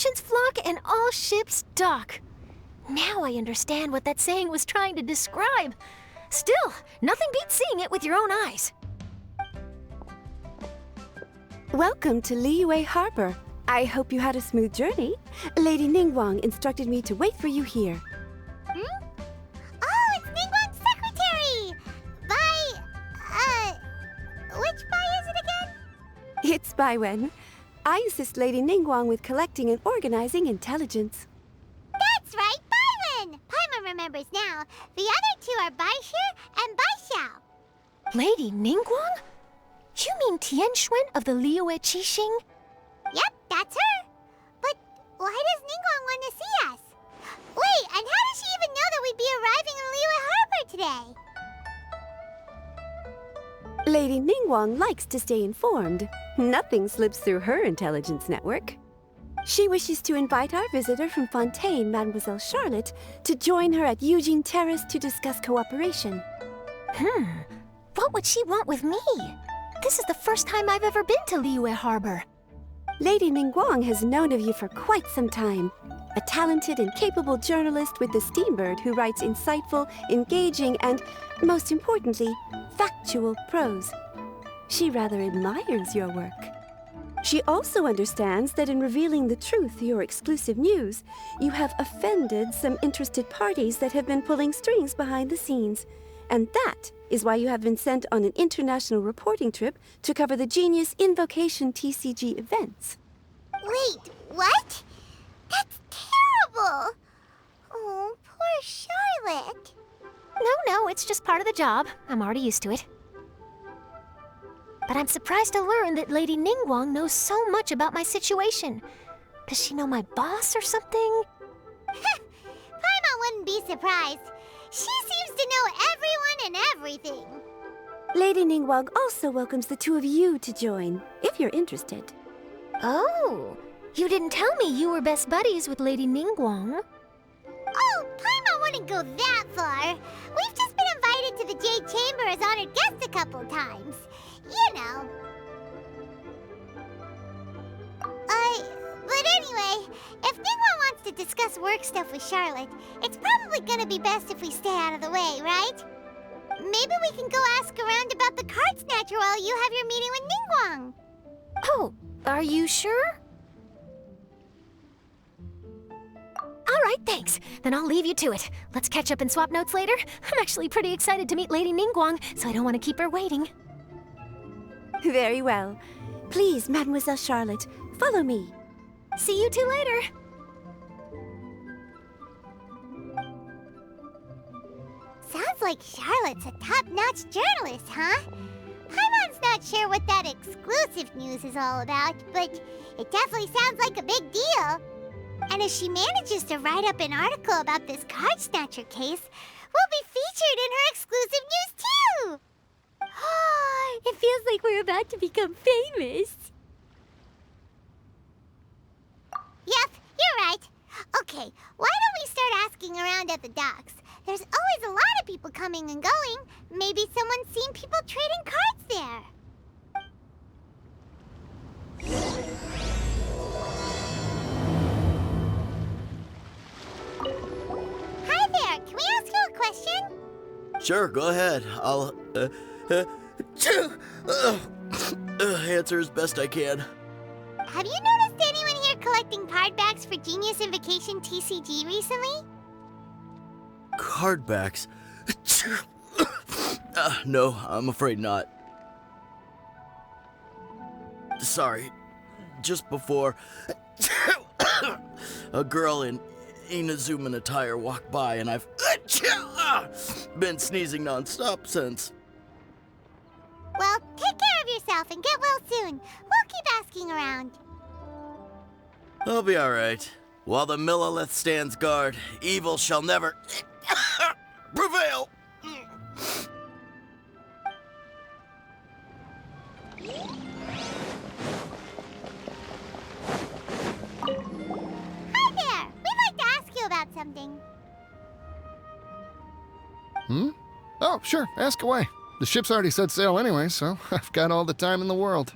merchants flock and all ships dock. Now I understand what that saying was trying to describe. Still, nothing beats seeing it with your own eyes. Welcome to Liyue Harbor. I hope you had a smooth journey. Lady Ningguang instructed me to wait for you here. Hmm? Oh, it's Ningguang's secretary! Which Bai is it again? It's Baiwen. I assist Lady Ningguang with collecting and organizing intelligence. That's right, Baiwen! Paimon remembers now. The other two are Baishir and Baishao. Lady Ningguang? You mean Tianxuan of the Liyue Qixing? Yep, that's her. But why does Ningguang want to see us? Wait, and how does she even know that we'd be arriving in Liyue Harbor today? Lady Ningguang likes to stay informed. Nothing slips through her intelligence network. She wishes to invite our visitor from Fontaine, Mademoiselle Charlotte, to join her at Eugene Terrace to discuss cooperation. What would she want with me? This is the first time I've ever been to Liyue Harbor. Lady Ningguang has known of you for quite some time. A talented and capable journalist with the Steambird who writes insightful, engaging, and, most importantly, factual prose. She rather admires your work. She also understands that in revealing the truth through your exclusive news, you have offended some interested parties that have been pulling strings behind the scenes. And that is why you have been sent on an international reporting trip to cover the genius Invocation TCG events. Wait, what? That's terrible! Oh, poor Charlotte. No, it's just part of the job. I'm already used to it. But I'm surprised to learn that Lady Ningguang knows so much about my situation. Does she know my boss or something? Paimon wouldn't be surprised. She seems to know everyone and everything. Lady Ningguang also welcomes the two of you to join, if you're interested. Oh, you didn't tell me you were best buddies with Lady Ningguang. Oh, Paimon wouldn't go that far. We've just been invited to the Jade Chamber as honored guests a couple times. You know. But anyway, if Ningguang wants to discuss work stuff with Charlotte, it's probably gonna be best if we stay out of the way, right? Maybe we can go ask around about the card snatcher while you have your meeting with Ningguang. Oh, are you sure? All right, thanks. Then I'll leave you to it. Let's catch up and swap notes later. I'm actually pretty excited to meet Lady Ningguang, so I don't want to keep her waiting. Very well. Please, Mademoiselle Charlotte, follow me. See you two later. Sounds like Charlotte's a top-notch journalist, huh? Paimon's not sure what that exclusive news is all about, but it definitely sounds like a big deal. And if she manages to write up an article about this card snatcher case, we'll be featured in her exclusive news too! It feels like we're about to become famous. Yep, you're right. Okay, why don't we start asking around at the docks? There's always a lot of people coming and going. Maybe someone's seen people trading cards there. Hi there, can we ask you a question? Sure, go ahead. I'll, answer as best I can. Have you noticed anyone here collecting card backs for Genius Invocation TCG recently? Card backs? No, I'm afraid not. Sorry. Just before, a girl in Inazuman attire walked by and I've been sneezing nonstop since. Well, take care of yourself and get well soon. We'll keep asking around. I'll be alright. While the Millilith stands guard, evil shall never prevail. Hi there! We'd like to ask you about something. Oh, sure, ask away. The ship's already set sail anyway, so I've got all the time in the world.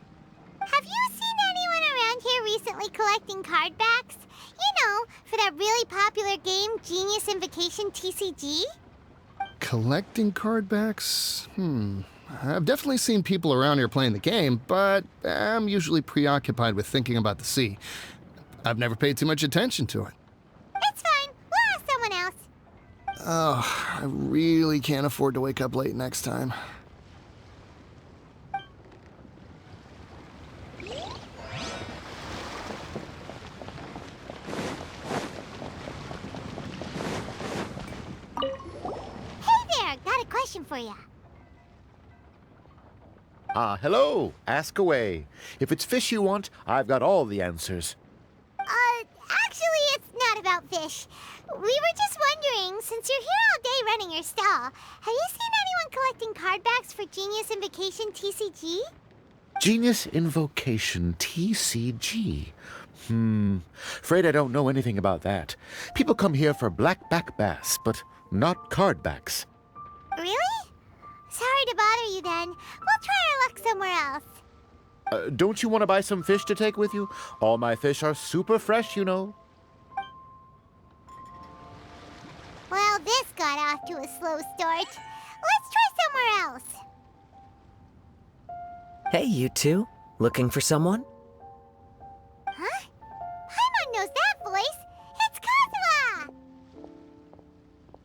Have you seen anyone around here recently collecting card backs? You know, for that really popular game, Genius Invocation TCG? Collecting card backs? I've definitely seen people around here playing the game, but I'm usually preoccupied with thinking about the sea. I've never paid too much attention to it. It's fine. We'll ask someone else. Oh, I really can't afford to wake up late next time. Got a question for you. Hello. Ask away. If it's fish you want, I've got all the answers. Actually, it's not about fish. We were just wondering, since you're here all day running your stall, have you seen anyone collecting card backs for Genius Invocation TCG? Genius Invocation TCG. Afraid I don't know anything about that. People come here for blackback bass, but not card backs. Really? Sorry to bother you then. We'll try our luck somewhere else. Don't you want to buy some fish to take with you? All my fish are super fresh, you know. Well, this got off to a slow start. Let's try somewhere else. Hey, you two. Looking for someone? Huh? Paimon knows that voice. It's Kazuha!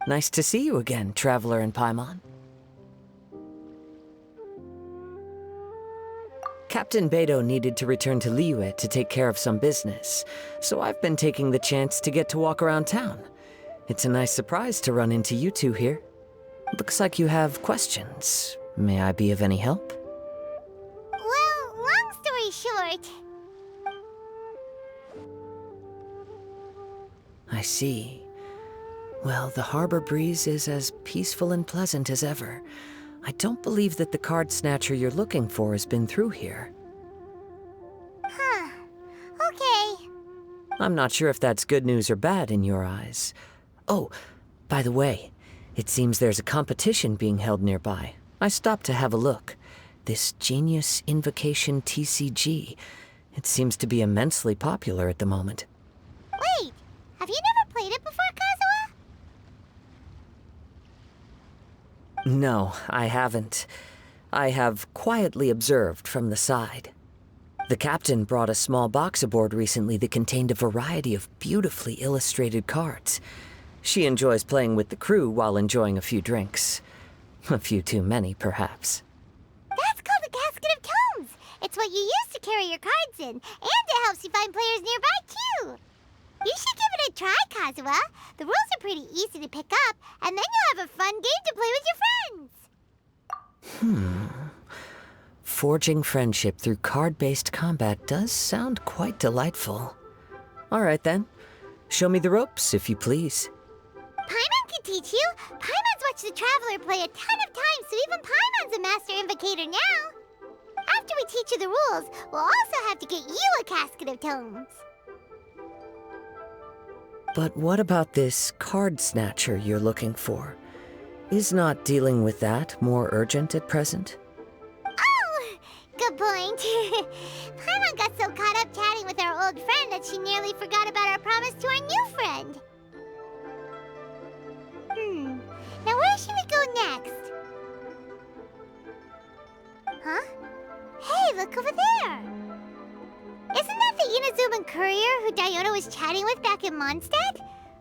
Nice to see you again, Traveler and Paimon. Captain Beidou needed to return to Liyue to take care of some business, so I've been taking the chance to get to walk around town. It's a nice surprise to run into you two here. Looks like you have questions. May I be of any help? Well, long story short... I see. Well, the harbor breeze is as peaceful and pleasant as ever. I don't believe that the card snatcher you're looking for has been through here. Huh. Okay. I'm not sure if that's good news or bad in your eyes. Oh, by the way, it seems there's a competition being held nearby. I stopped to have a look. This Genius Invocation TCG. It seems to be immensely popular at the moment. Wait, have you never played it before, Kazuha? No, I haven't. I have quietly observed from the side. The captain brought a small box aboard recently that contained a variety of beautifully illustrated cards. She enjoys playing with the crew while enjoying a few drinks. A few too many, perhaps. That's called a casket of tomes. It's what you use to carry your cards in, and it helps you find players nearby, too. You should give it a try, Kazuha. The rules are pretty easy to pick up, and then you'll have a fun game to play with your friends. Forging friendship through card-based combat does sound quite delightful. All right, then. Show me the ropes, if you please. Paimon can teach you. Paimon's watched the Traveler play a ton of times, so even Paimon's a master invocator now. After we teach you the rules, we'll also have to get you a casket of tomes. But what about this card snatcher you're looking for? Is not dealing with that more urgent at present? Oh, good point. Paimon got so caught up chatting with our old friend that she nearly forgot about our promise to our new friend. Now where should we go next? Huh? Hey, look over there! Isn't that the Inazuman courier who Diona was chatting with back in Mondstadt?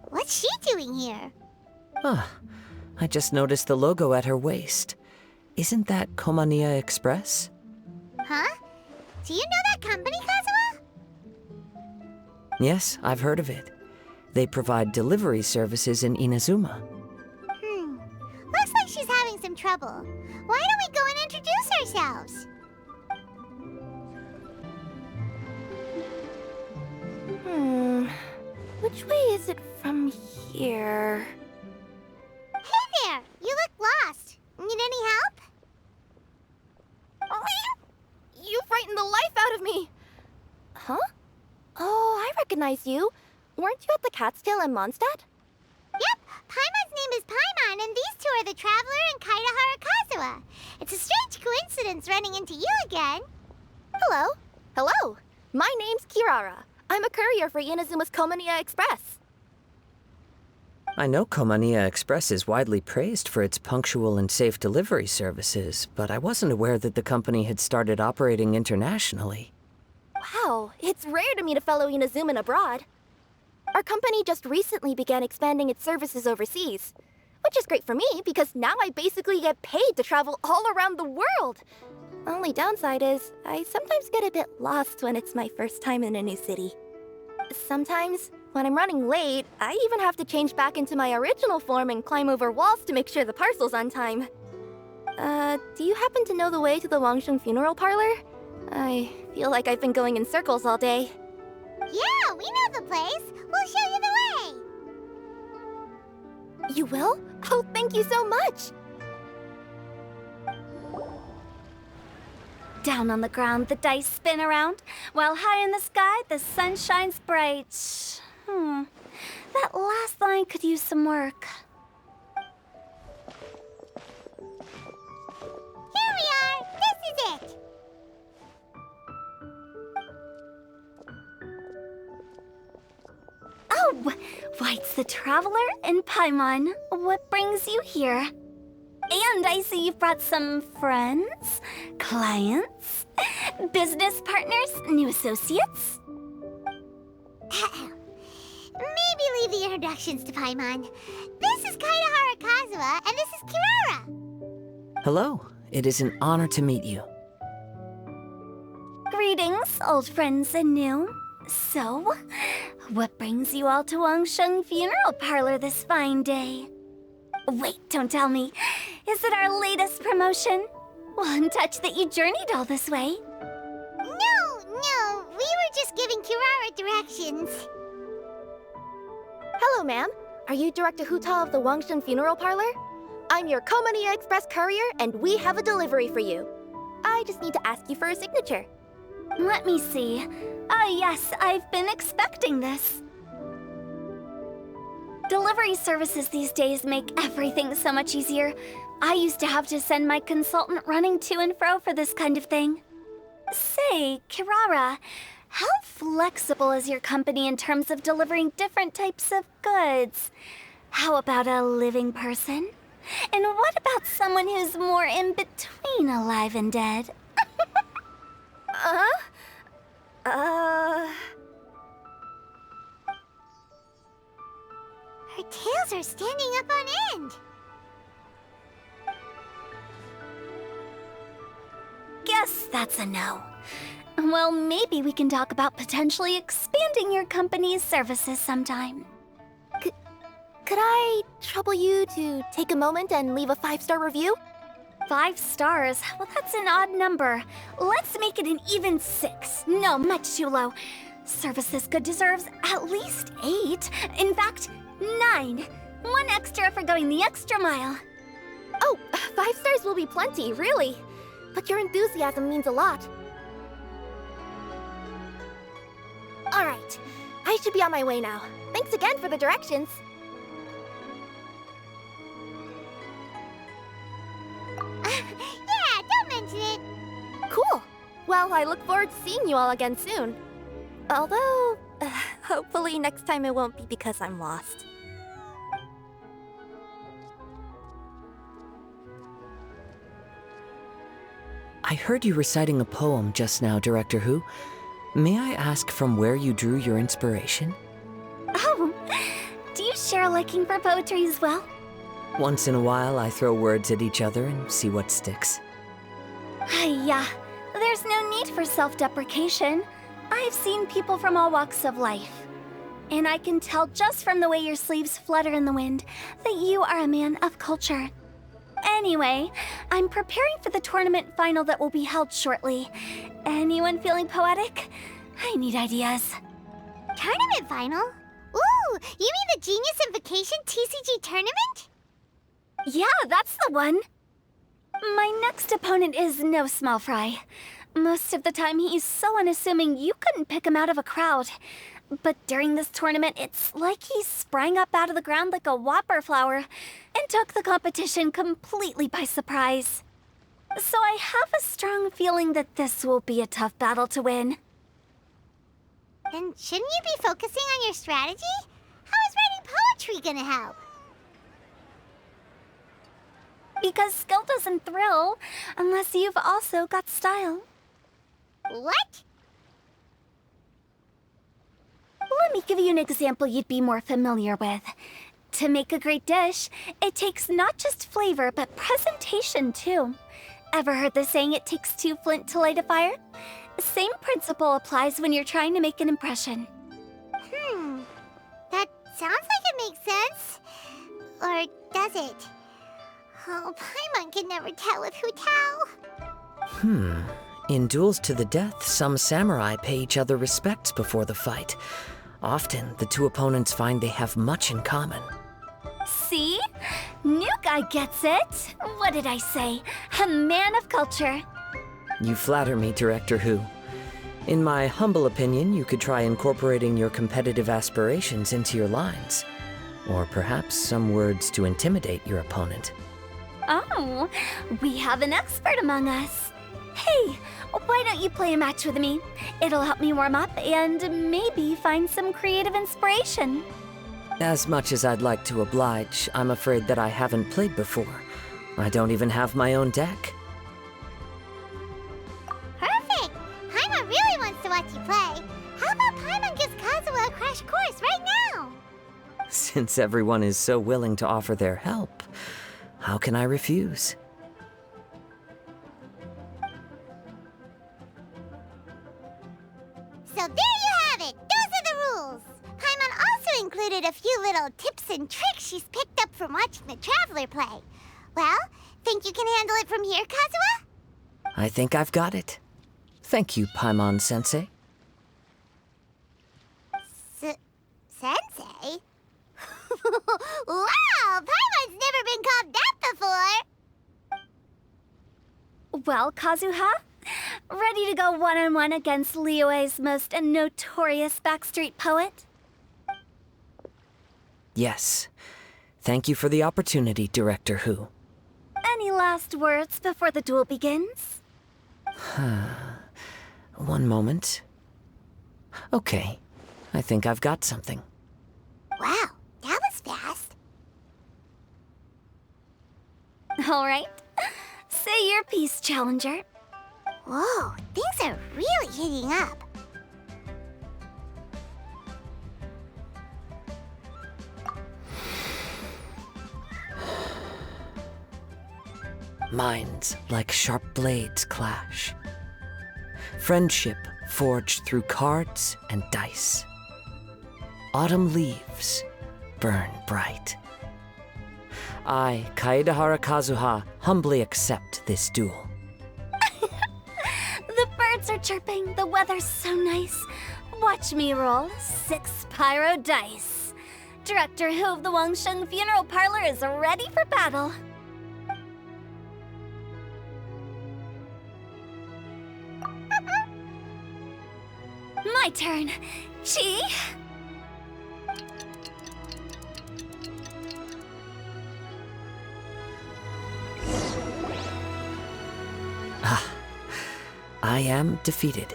What's she doing here? I just noticed the logo at her waist. Isn't that Komania Express? Huh? Do you know that company, Kazuha? Yes, I've heard of it. They provide delivery services in Inazuma. Looks like she's having some trouble. Why don't we go and introduce ourselves? Which way is it from here? Hey there! You look lost. Need any help? You frightened the life out of me! Huh? Oh, I recognize you. Weren't you at the Cat's Tail in Mondstadt? Yep, Paimon's name is Paimon, and these two are the Traveler and Kaitahara Kazuha. It's a strange coincidence running into you again. Hello. Hello. My name's Kirara. I'm a courier for Inazuma's Komaniya Express. I know Komaniya Express is widely praised for its punctual and safe delivery services, but I wasn't aware that the company had started operating internationally. Wow, it's rare to meet a fellow Inazuman abroad. Our company just recently began expanding its services overseas, which is great for me because now I basically get paid to travel all around the world. Only downside is, I sometimes get a bit lost when it's my first time in a new city. Sometimes, when I'm running late, I even have to change back into my original form and climb over walls to make sure the parcel's on time. Do you happen to know the way to the Wangsheng funeral parlor? I feel like I've been going in circles all day. Yeah, we know the place. We'll show you the way. You will? Oh, thank you so much! Down on the ground, the dice spin around, while high in the sky, the sun shines bright. That last line could use some work. Here we are. This is it. Oh, White's the Traveler and Paimon. What brings you here? And I see you've brought some friends, clients, business partners, new associates. Maybe leave the introductions to Paimon. This is Kaedahara Kazuha, and this is Kirara. Hello, it is an honor to meet you. Greetings, old friends and new. So, what brings you all to Wangsheng Funeral Parlor this fine day? Wait, don't tell me. Is it our latest promotion? One touch that you journeyed all this way. No, we were just giving Kirara directions. Hello, ma'am. Are you Director Huta of the Wangsheng Funeral Parlor? I'm your Komaniya Express courier, and we have a delivery for you. I just need to ask you for a signature. Let me see. Ah, yes, I've been expecting this. Delivery services these days make everything so much easier. I used to have to send my consultant running to and fro for this kind of thing. Say, Kirara, how flexible is your company in terms of delivering different types of goods? How about a living person? And what about someone who's more in between alive and dead? Her tails are standing up on end. Guess that's a no. Well, maybe we can talk about potentially expanding your company's services sometime. Could I trouble you to take a moment and leave a 5-star review? 5 stars? Well, that's an odd number. Let's make it an even 6. No, much too low. Service this good deserves at least 8. In fact, 9. 1 extra for going the extra mile. Oh, 5 stars will be plenty, really. But your enthusiasm means a lot. All right, I should be on my way now. Thanks again for the directions. Yeah, don't mention it. Cool. Well, I look forward to seeing you all again soon. Although, hopefully next time it won't be because I'm lost. I heard you reciting a poem just now, Director Hu. May I ask from where you drew your inspiration? Oh, do you share a liking for poetry as well? Once in a while, I throw words at each other and see what sticks. Yeah, there's no need for self-deprecation. I've seen people from all walks of life. And I can tell just from the way your sleeves flutter in the wind that you are a man of culture. Anyway, I'm preparing for the tournament final that will be held shortly. Anyone feeling poetic? I need ideas. Tournament final? Ooh, you mean the Genius Invocation TCG tournament? Yeah, that's the one. My next opponent is no small fry. Most of the time, he's so unassuming you couldn't pick him out of a crowd. But during this tournament, it's like he sprang up out of the ground like a whopper flower and took the competition completely by surprise. So I have a strong feeling that this will be a tough battle to win. Then shouldn't you be focusing on your strategy? How is writing poetry gonna help? Because skill doesn't thrill unless you've also got style. What? Let me give you an example you'd be more familiar with. To make a great dish, it takes not just flavor, but presentation too. Ever heard the saying, it takes 2 flint to light a fire? The same principle applies when you're trying to make an impression. That sounds like it makes sense. Or does it? Oh, Paimon can never tell with Hu Tao. In duels to the death, some samurai pay each other respects before the fight. Often, the two opponents find they have much in common. See? New guy gets it. What did I say? A man of culture. You flatter me, Director Hu. In my humble opinion, you could try incorporating your competitive aspirations into your lines. Or perhaps some words to intimidate your opponent. Oh, we have an expert among us. Hey, why don't you play a match with me? It'll help me warm up and maybe find some creative inspiration. As much as I'd like to oblige, I'm afraid that I haven't played before. I don't even have my own deck. Perfect! Paimon really wants to watch you play. How about Paimon gives Kazuha a crash course right now? Since everyone is so willing to offer their help, how can I refuse? So there you have it! Those are the rules! Paimon also included a few little tips and tricks she's picked up from watching the Traveler play. Well, think you can handle it from here, Kazuha? I think I've got it. Thank you, Paimon-sensei. Sensei? Wow! Paimon's never been called that before! Well, Kazuha, ready to go one-on-one against Liyue's most notorious backstreet poet? Yes. Thank you for the opportunity, Director Hu. Any last words before the duel begins? One moment. Okay. I think I've got something. Wow, that was fast. All right. Say your piece, Challenger. Whoa, things are really heating up. Minds like sharp blades clash. Friendship forged through cards and dice. Autumn leaves burn bright. I, Kaedehara Kazuha, humbly accept this duel. The birds are chirping, the weather's so nice. Watch me roll 6 pyro dice. Director Hu of the Wangsheng Funeral Parlor is ready for battle. My turn. Chi? I am defeated.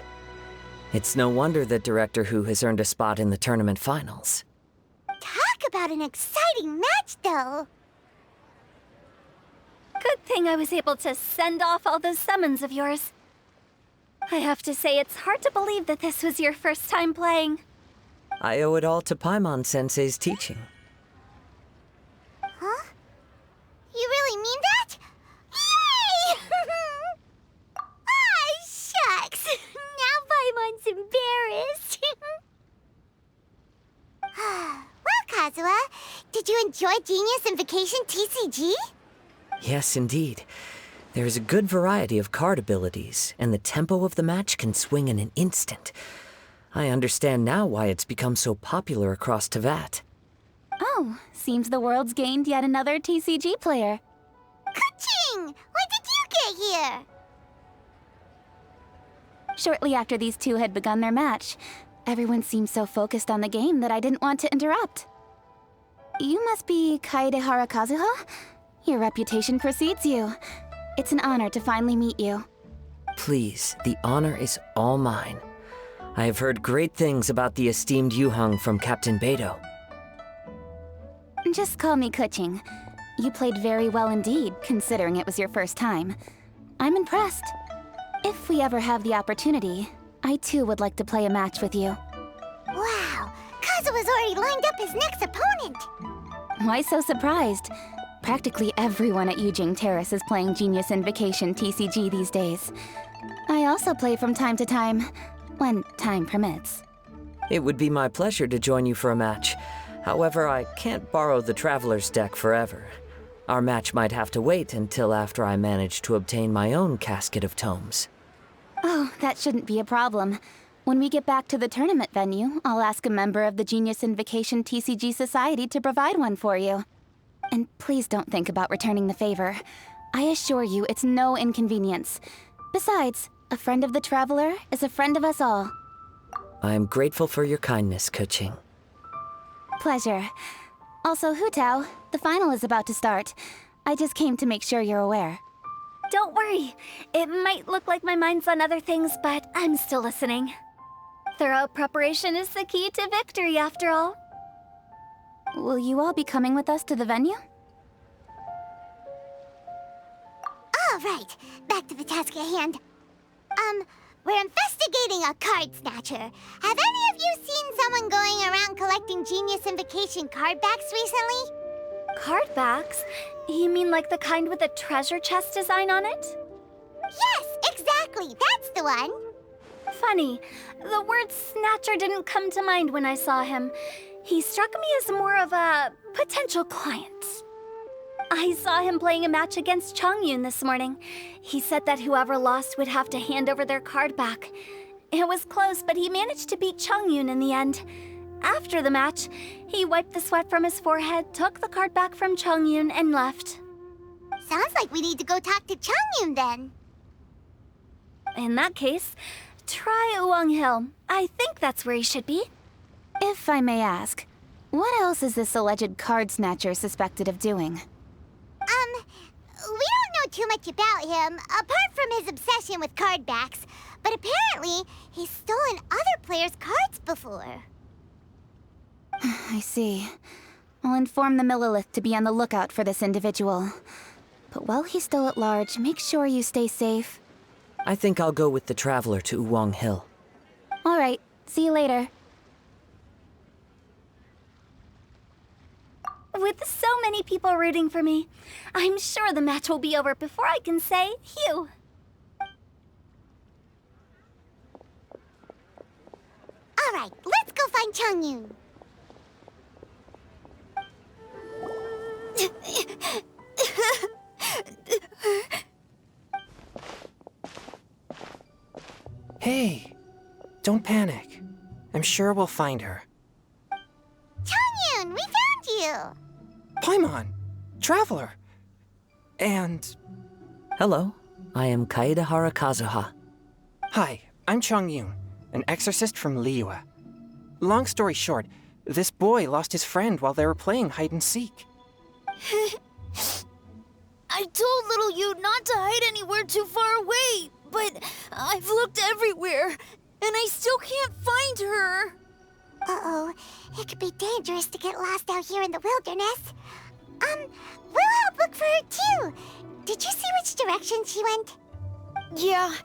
It's no wonder that Director Hu has earned a spot in the tournament finals. Talk about an exciting match, though. Good thing I was able to send off all those summons of yours. I have to say, it's hard to believe that this was your first time playing. I owe it all to Paimon-sensei's teaching. Huh? You really mean that? Yay! Ah, shucks! Now Paimon's embarrassed. Well, Kazuha, did you enjoy Genius Invocation TCG? Yes, indeed. There is a good variety of card abilities, and the tempo of the match can swing in an instant. I understand now why it's become so popular across Teyvat. Oh, seems the world's gained yet another TCG player. Ka-ching! When did you get here? Shortly after these two had begun their match, everyone seemed so focused on the game that I didn't want to interrupt. You must be Kaedehara Kazuha? Your reputation precedes you. It's an honor to finally meet you. Please, the honor is all mine. I have heard great things about the esteemed Wuwang from Captain Beidou. Just call me Kuching. You played very well indeed, considering it was your first time. I'm impressed. If we ever have the opportunity, I too would like to play a match with you. Wow, Kazuha's already lined up his next opponent. Why so surprised? Practically everyone at Yujing Terrace is playing Genius Invocation TCG these days. I also play from time to time, when time permits. It would be my pleasure to join you for a match. However, I can't borrow the Traveler's deck forever. Our match might have to wait until after I manage to obtain my own casket of tomes. Oh, that shouldn't be a problem. When we get back to the tournament venue, I'll ask a member of the Genius Invocation TCG Society to provide one for you. And please don't think about returning the favor. I assure you it's no inconvenience. Besides, a friend of the Traveler is a friend of us all. I am grateful for your kindness, Kuching. Pleasure. Also, Hutao, the final is about to start. I just came to make sure you're aware. Don't worry. It might look like my mind's on other things, but I'm still listening. Thorough preparation is the key to victory, after all. Will you all be coming with us to the venue? All right, back to the task at hand. We're investigating a card snatcher. Have any of you seen someone going around collecting Genius Invocation card backs recently? Card backs? You mean like the kind with a treasure chest design on it? Yes, exactly, that's the one. Funny, the word snatcher didn't come to mind when I saw him. He struck me as more of a potential client. I saw him playing a match against Chongyun this morning. He said that whoever lost would have to hand over their card back. It was close, but he managed to beat Chongyun in the end. After the match, he wiped the sweat from his forehead, took the card back from Chongyun, and left. Sounds like we need to go talk to Chongyun then. In that case, try Wuwang Hill. I think that's where he should be. If I may ask, what else is this alleged card snatcher suspected of doing? We don't know too much about him, apart from his obsession with card backs, but apparently he's stolen other players' cards before. I see. I'll inform the Millilith to be on the lookout for this individual. But while he's still at large, make sure you stay safe. I think I'll go with the Traveler to Wuwang Hill. All right, see you later. With so many people rooting for me, I'm sure the match will be over before I can say phew. All right, let's go find Chongyun. Hey, don't panic. I'm sure we'll find her. Chongyun, we found you! Paimon, Traveler, and... Hello, I am Kaedehara Kazuha. Hi, I'm Chongyun, an exorcist from Liyue. Long story short, this boy lost his friend while they were playing hide-and-seek. I told little Yu not to hide anywhere too far away, but I've looked everywhere, and I still can't find her. Uh-oh, it could be dangerous to get lost out here in the wilderness. We'll help look for her too. Did you see which direction she went? Yeah,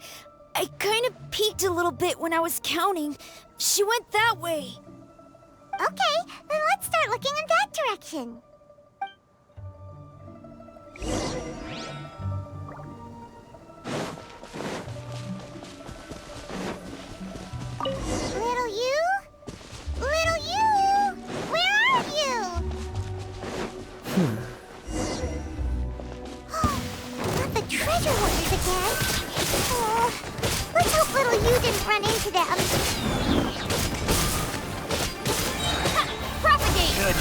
I kind of peeked a little bit when I was counting. She went that way. Okay, then let's start looking in that direction. Little you? Little you? Where are you? Not the treasure hoarders again. Let's hope little you didn't run into them. Propagate! Good.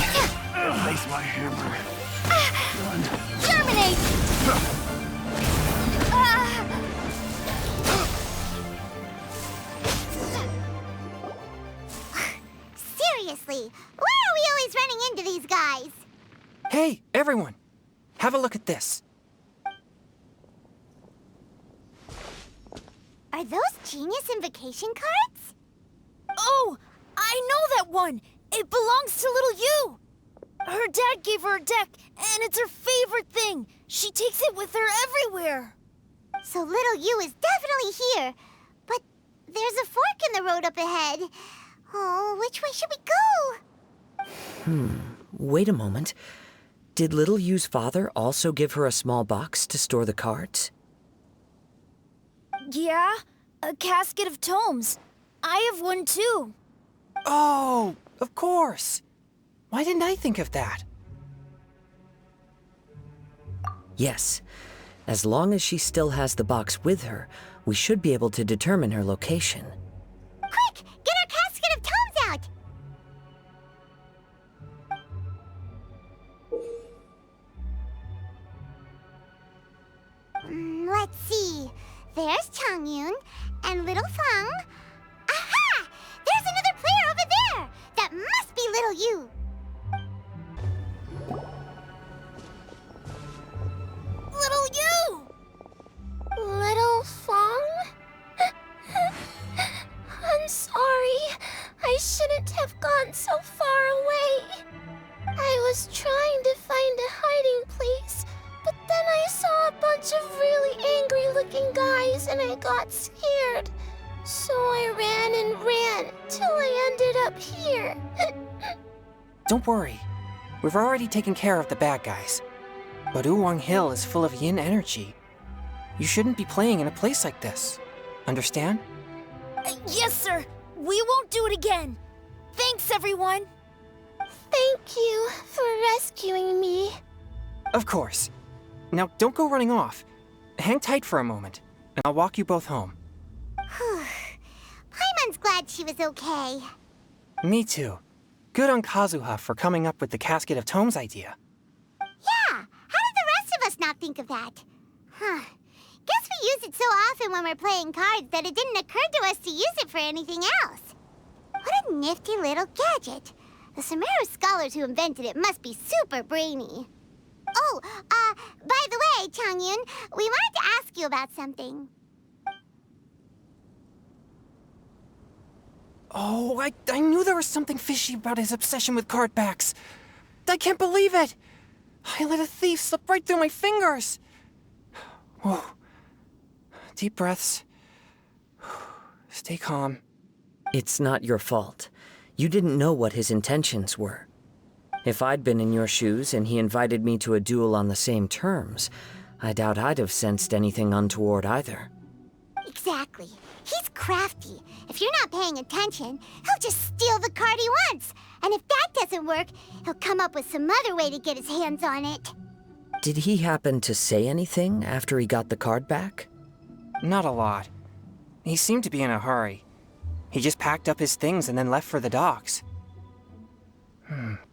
Place my hammer. Germinate! Seriously, why are we always running into these guys? Hey, everyone! Have a look at this. Are those Genius Invocation cards? that one! It belongs to little Yu! Her dad gave her a deck, and it's her favorite thing! She takes it with her everywhere! So little Yu is definitely here. But there's a fork in the road up ahead. Oh, which way should we go? Wait a moment. Did little Yu's father also give her a small box to store the cards? Yeah, a casket of tomes. I have one too. Oh, of course. Why didn't I think of that? Yes. As long as she still has the box with her, we should be able to determine her location. Quick, get our casket of tomes out! Let's see. There's Changyun and little Fang. Aha! There's another player over there! That must be little Yu. Little Yu! Little Fang? I'm sorry. I shouldn't have gone so far away. I was trying to find a hiding place, but then I saw a bunch of really angry-looking guys and I got scared. So I ran and ran till I ended up here. Don't worry. We've already taken care of the bad guys. But Wuwang Hill is full of yin energy. You shouldn't be playing in a place like this. Understand? Yes, sir. We won't do it again. Thanks, everyone. Thank you for rescuing me. Of course. Now, don't go running off. Hang tight for a moment, and I'll walk you both home. Paimon's glad she was okay. Me too. Good on Kazuha for coming up with the Casket of Tomes idea. Yeah, how did the rest of us not think of that? Guess we use it so often when we're playing cards that it didn't occur to us to use it for anything else. What a nifty little gadget. The Sumeru scholars who invented it must be super brainy. Oh, by the way, Changyun, we wanted to ask you about something. Oh, I knew there was something fishy about his obsession with card backs. I can't believe it! I let a thief slip right through my fingers! Whoa. Deep breaths. Stay calm. It's not your fault. You didn't know what his intentions were. If I'd been in your shoes and he invited me to a duel on the same terms, I doubt I'd have sensed anything untoward either. Exactly. He's crafty. If you're not paying attention, he'll just steal the card he wants. And if that doesn't work, he'll come up with some other way to get his hands on it. Did he happen to say anything after he got the card back? Not a lot. He seemed to be in a hurry. He just packed up his things and then left for the docks.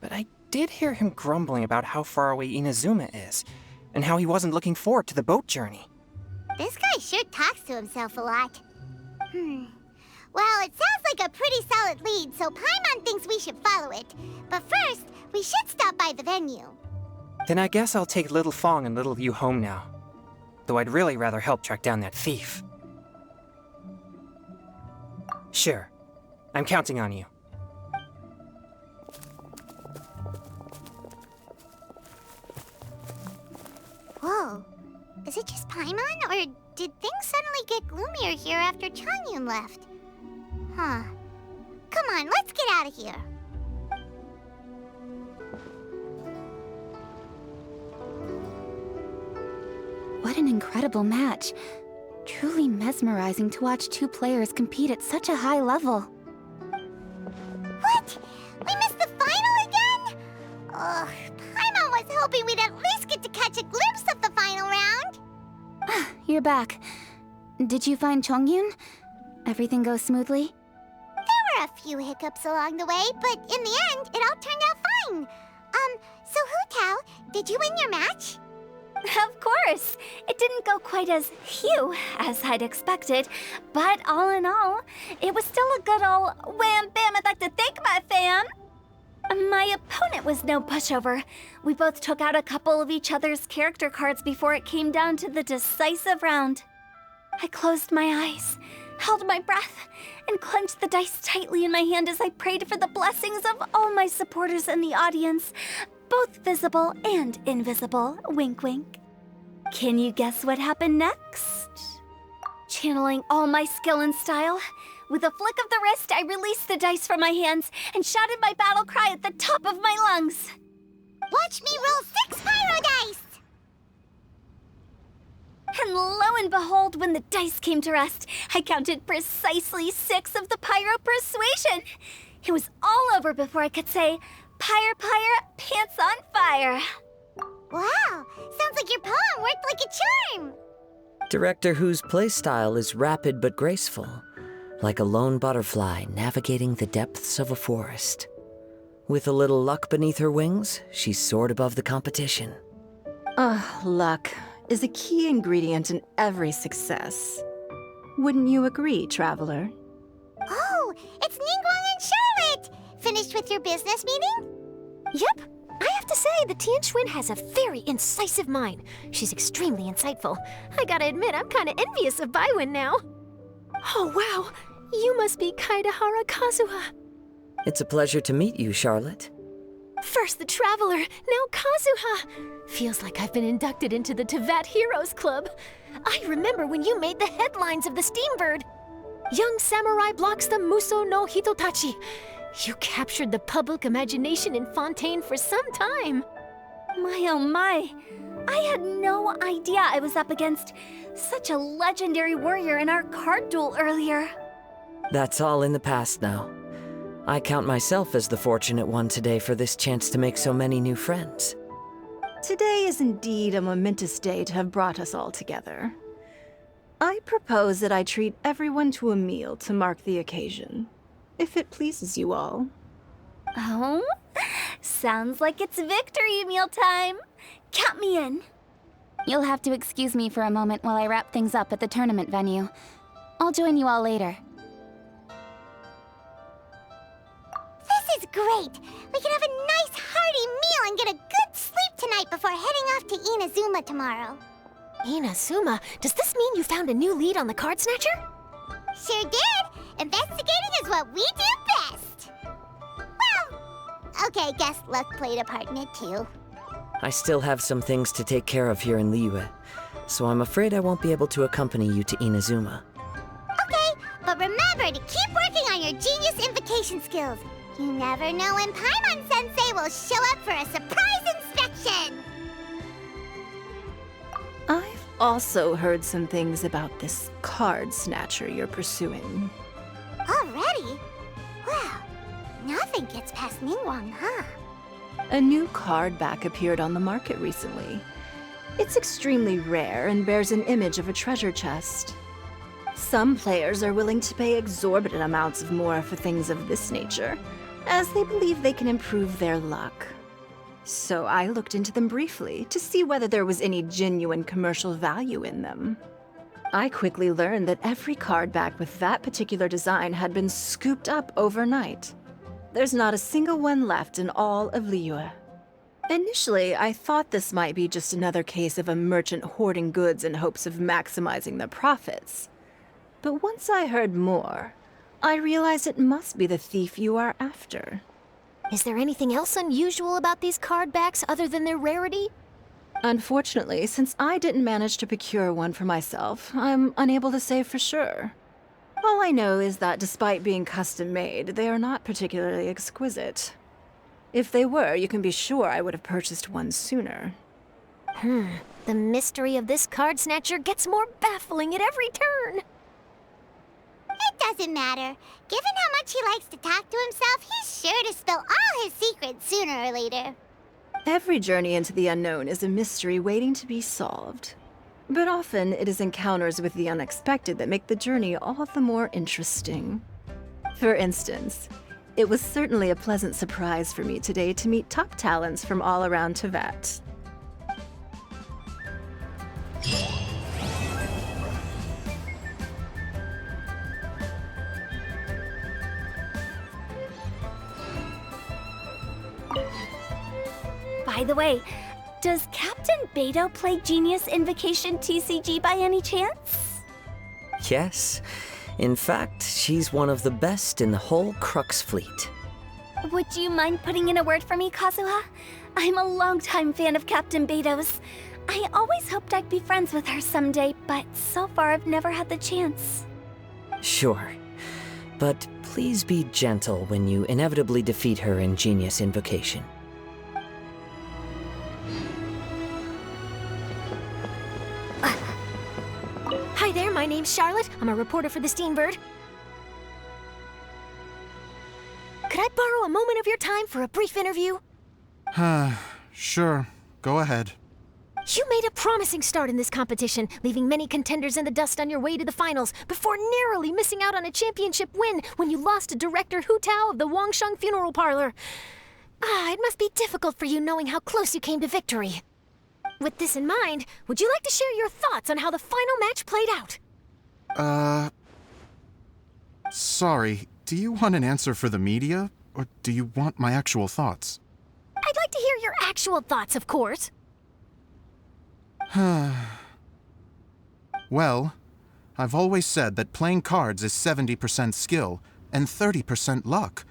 But I did hear him grumbling about how far away Inazuma is, and how he wasn't looking forward to the boat journey. This guy sure talks to himself a lot. Well, it sounds like a pretty solid lead, so Paimon thinks we should follow it. But first, we should stop by the venue. Then I guess I'll take little Fang and little Yu home now. Though I'd really rather help track down that thief. Sure. I'm counting on you. Whoa. Is it just Paimon, or did things suddenly get gloomier here after Changyun left? Come on, let's get out of here. What an incredible match. Truly mesmerizing to watch two players compete at such a high level. What? We missed the final again? Ugh, Paimon was hoping we'd at least get to catch a glimpse of the final round. You're back. Did you find Chongyun? Everything goes smoothly? There were a few hiccups along the way, but in the end, it all turned out fine. So Hu Tao, did you win your match? Of course! It didn't go quite as phew as I'd expected, but all in all, it was still a good ol' wham bam I'd like to thank my fam! My opponent was no pushover. We both took out a couple of each other's character cards before it came down to the decisive round. I closed my eyes, held my breath, and clenched the dice tightly in my hand as I prayed for the blessings of all my supporters in the audience, both visible and invisible. Wink, wink. Can you guess what happened next? Channeling all my skill and style, with a flick of the wrist, I released the dice from my hands and shouted my battle cry at the top of my lungs. Watch me roll 6 pyro dice! And lo and behold, when the dice came to rest, I counted precisely 6 of the pyro persuasion. It was all over before I could say, Pyre, pants on fire. Wow, sounds like your poem worked like a charm. Director whose playstyle is rapid but graceful, like a lone butterfly navigating the depths of a forest. With a little luck beneath her wings, she soared above the competition. Luck is a key ingredient in every success. Wouldn't you agree, Traveler? Oh, it's Ningguang and Charlotte! Finished with your business meeting? Yep. I have to say, the Tianquan has a very incisive mind. She's extremely insightful. I gotta admit, I'm kinda envious of Baiwen now. Oh, wow. You must be Kaidahara Kazuha. It's a pleasure to meet you, Charlotte. First the Traveler, now Kazuha. Feels like I've been inducted into the Tevat Heroes Club. I remember when you made the headlines of the Steambird. Young samurai blocks the Muso no Hitotachi. You captured the public imagination in Fontaine for some time. My oh my. I had no idea I was up against such a legendary warrior in our card duel earlier. That's all in the past now. I count myself as the fortunate one today for this chance to make so many new friends. Today is indeed a momentous day to have brought us all together. I propose that I treat everyone to a meal to mark the occasion, if it pleases you all. Oh? Sounds like it's victory meal time. Count me in. You'll have to excuse me for a moment while I wrap things up at the tournament venue. I'll join you all later. This is great! We can have a nice hearty meal and get a good sleep tonight before heading off to Inazuma tomorrow. Inazuma? Does this mean you found a new lead on the Card Snatcher? Sure did! Investigating is what we do best! Well, okay, guess luck played a part in it too. I still have some things to take care of here in Liyue, so I'm afraid I won't be able to accompany you to Inazuma. Okay, but remember to keep working on your genius invocation skills. You never know when Paimon-sensei will show up for a surprise inspection! I've also heard some things about this card snatcher you're pursuing. Already? Well, nothing gets past Ningguang, huh? A new card back appeared on the market recently. It's extremely rare and bears an image of a treasure chest. Some players are willing to pay exorbitant amounts of more for things of this nature, as they believe they can improve their luck. So I looked into them briefly to see whether there was any genuine commercial value in them. I quickly learned that every card back with that particular design had been scooped up overnight. There's not a single one left in all of Liyue. Initially, I thought this might be just another case of a merchant hoarding goods in hopes of maximizing their profits. But once I heard more, I realized it must be the thief you are after. Is there anything else unusual about these card backs other than their rarity? Unfortunately, since I didn't manage to procure one for myself, I'm unable to say for sure. All I know is that despite being custom-made, they are not particularly exquisite. If they were, you can be sure I would have purchased one sooner. The mystery of this card snatcher gets more baffling at every turn. It doesn't matter. Given how much he likes to talk to himself, he's sure to spill all his secrets sooner or later. Every journey into the unknown is a mystery waiting to be solved. But often it is encounters with the unexpected that make the journey all the more interesting. For instance, it was certainly a pleasant surprise for me today to meet top talents from all around Tevat. By the way, does Captain Beidou play Genius Invocation TCG by any chance? Yes, In fact, she's one of the best in the whole Crux fleet. Would you mind putting in a word for me, Kazuha? I'm a longtime fan of Captain Beto's. I always hoped I'd be friends with her someday, but so far I've never had the chance. Sure. But please be gentle when you inevitably defeat her in Genius Invocation. Hi there, my name's Charlotte. I'm a reporter for the Steambird. Could I borrow a moment of your time for a brief interview? Sure. Go ahead. You made a promising start in this competition, leaving many contenders in the dust on your way to the finals, before narrowly missing out on a championship win when you lost to director Hu Tao of the Wangsheng Funeral Parlor. It must be difficult for you knowing how close you came to victory. With this in mind, would you like to share your thoughts on how the final match played out? Sorry. Do you want an answer for the media, or do you want my actual thoughts? I'd like to hear your actual thoughts, of course. Well, I've always said that playing cards is 70% skill and 30% luck.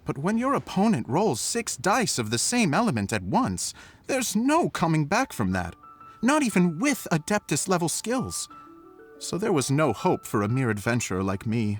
But when your opponent rolls 6 dice of the same element at once, there's no coming back from that. Not even with Adeptus level skills. So there was no hope for a mere adventurer like me.